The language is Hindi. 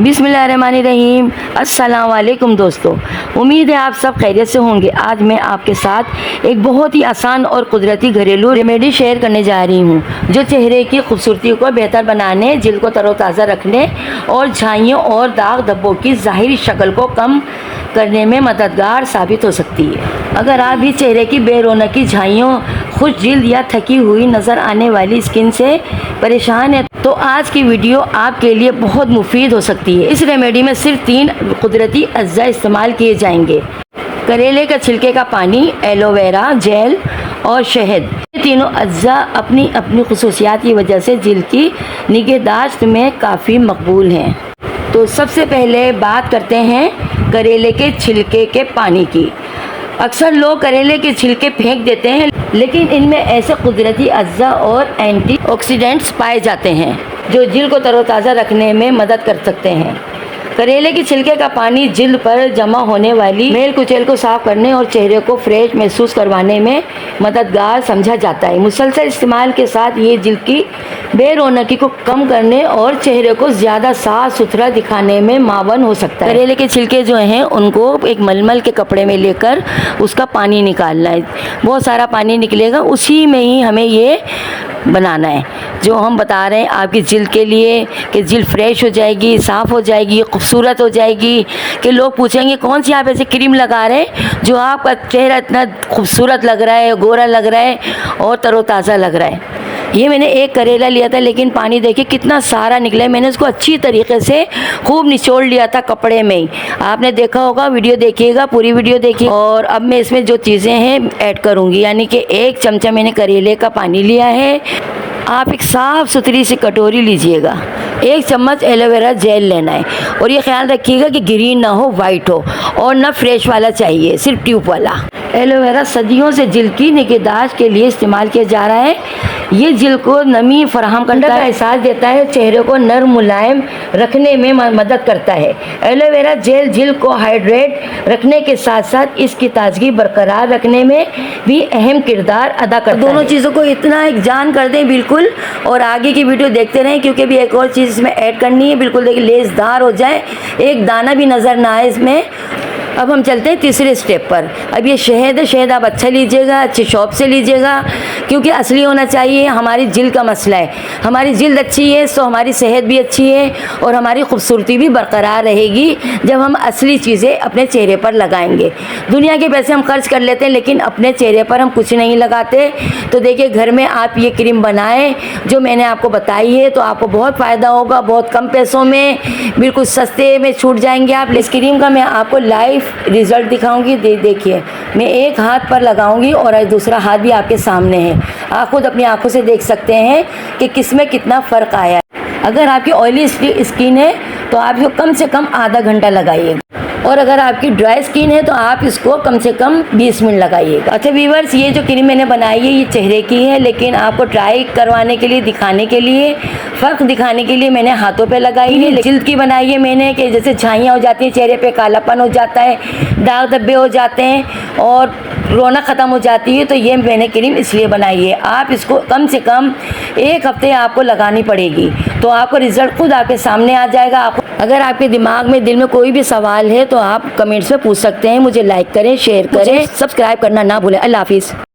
बिस्मिल्लाहिर्रहमानिर्रहीम। अस्सलाम वालेकुम दोस्तों, उम्मीद है आप सब खैरियत से होंगे। आज मैं आपके साथ एक बहुत ही आसान और कुदरती घरेलू रेमेडी शेयर करने जा रही हूँ, जो चेहरे की खूबसूरती को बेहतर बनाने, जिल्द को तरोताज़ा रखने और झाइयों और दाग धब्बों की ज़ाहिरी शक्ल को कम करने में मददगार साबित हो सकती है। अगर आप भी चेहरे की बेरौनकी, झाइयों, खुश जिल्द या थकी हुई नज़र आने वाली स्किन से परेशान है, तो आज की वीडियो आपके लिए बहुत मुफीद हो सकती है। इस रेमेडी में सिर्फ 3 कुदरती अज्जा इस्तेमाल किए जाएंगे: करेले के छिलके का पानी, एलोवेरा जेल और शहद। ये तीनों अज्जा अपनी अपनी खुसूसियात की वजह से जिल्द की निगहदाश्त में काफ़ी मकबूल हैं। तो सबसे पहले बात करते हैं करेले के छिलके के पानी की। अक्सर लोग करेले के छिलके फेंक देते हैं, लेकिन इनमें ऐसे कुदरती अज्जा और एंटीऑक्सीडेंट्स पाए जाते हैं जो जिल्द को तरोताज़ा रखने में मदद कर सकते हैं। करेले के छिलके का पानी जिल्द पर जमा होने वाली मेल कुचैल को साफ करने और चेहरे को फ्रेश महसूस करवाने में मददगार समझा जाता है। मुसलसल इस्तेमाल के साथ ये जिल्द की बेरौनकी को कम करने और चेहरे को ज़्यादा साफ सुथरा दिखाने में मावन हो सकता है। करेले के छिलके जो हैं उनको एक मलमल के कपड़े में लेकर उसका पानी निकालना है। बहुत सारा पानी निकलेगा, उसी में ही हमें ये बनाना है जो हम बता रहे हैं आपकी जिल्द के लिए, कि जिल्द फ्रेश हो जाएगी, साफ़ हो जाएगी, खूबसूरत हो जाएगी। कि लोग पूछेंगे कौन सी आप ऐसे क्रीम लगा रहे हैं जो आपका चेहरा इतना खूबसूरत लग रहा है, गोरा लग रहा है और तरोताज़ा लग रहा है। ये मैंने एक करेला लिया था, लेकिन पानी देखिए कितना सारा निकला है। मैंने उसको अच्छी तरीके से खूब निचोड़ लिया था कपड़े में ही। आपने देखा होगा, वीडियो देखिएगा, पूरी वीडियो देखिए। और अब मैं इसमें जो चीज़ें हैं ऐड करूँगी, यानी कि 1 चमचा मैंने करेले का पानी लिया है। आप एक साफ़ सुथरी सी कटोरी लीजिएगा। 1 चम्मच एलोवेरा जेल लेना है, और ये ख्याल रखिएगा कि ग्रीन ना हो, वाइट हो, और ना फ्रेश वाला चाहिए, सिर्फ ट्यूब वाला। एलोवेरा सदियों से जिल्द की निगहदाश्त के लिए इस्तेमाल किया जा रहा है। ये जिल्द को नमी फराहम करने का एहसास देता है, चेहरे को नर्म मुलायम रखने में मदद करता है। एलोवेरा जेल जिल्द को हाइड्रेट रखने के साथ साथ इसकी ताजगी बरकरार रखने में भी अहम किरदार अदा करता है। दोनों चीज़ों को इतना एक जान कर दें बिल्कुल, और आगे की वीडियो देखते रहें, क्योंकि भी एक और चीज़ इसमें ऐड करनी है। बिल्कुल देखिए लेसदार हो जाए, एक दाना भी नज़र ना आए इसमें। अब हम चलते हैं तीसरे स्टेप पर। अब ये शहद है, शहद आप अच्छा लीजिएगा, अच्छी शॉप से लीजिएगा, क्योंकि असली होना चाहिए। हमारी जिल्द का मसला है, हमारी जिल्द अच्छी है तो हमारी सेहत भी अच्छी है और हमारी खूबसूरती भी बरकरार रहेगी जब हम असली चीज़ें अपने चेहरे पर लगाएंगे। दुनिया के पैसे हम खर्च कर लेते हैं, लेकिन अपने चेहरे पर हम कुछ नहीं लगाते। तो देखिए, घर में आप ये क्रीम बनाएं जो मैंने आपको बताई है, तो आपको बहुत फ़ायदा होगा। बहुत कम पैसों में, बिल्कुल सस्ते में छूट जाएंगे आप। इस क्रीम का मैं आपको लाइव रिजल्ट दिखाऊंगी। देखिए, मैं एक हाथ पर लगाऊंगी और दूसरा हाथ भी आपके सामने है। आप खुद अपनी आंखों से देख सकते हैं कि किसमें कितना फ़र्क आया है। अगर आपकी ऑयली स्किन है तो आप इसको कम से कम आधा घंटा लगाइए, और अगर आपकी ड्राई स्किन है तो आप इसको कम से कम 20 मिनट लगाइएगा। अच्छा व्यूअर्स, ये जो क्रीम मैंने बनाई है ये चेहरे की है, लेकिन आपको ट्राई करवाने के लिए, दिखाने के लिए, फ़र्क दिखाने के लिए मैंने हाथों पे लगाई है। जिल्द की बनाई है मैंने, कि जैसे झाइयाँ हो जाती हैं चेहरे पे, कालापन हो जाता है, दाग धब्बे हो जाते हैं और रौनक ख़त्म हो जाती है, तो ये मैंने क्रीम इसलिए बनाई है। आप इसको कम से कम 1 हफ्ते आपको लगानी पड़ेगी, तो आपको रिज़ल्ट खुद आपके सामने आ जाएगा। अगर आपके दिमाग में, दिल में कोई भी सवाल है तो आप कमेंट्स में पूछ सकते हैं। मुझे लाइक करें, शेयर करें, सब्सक्राइब करना ना भूलें। अल्लाह हाफिज़।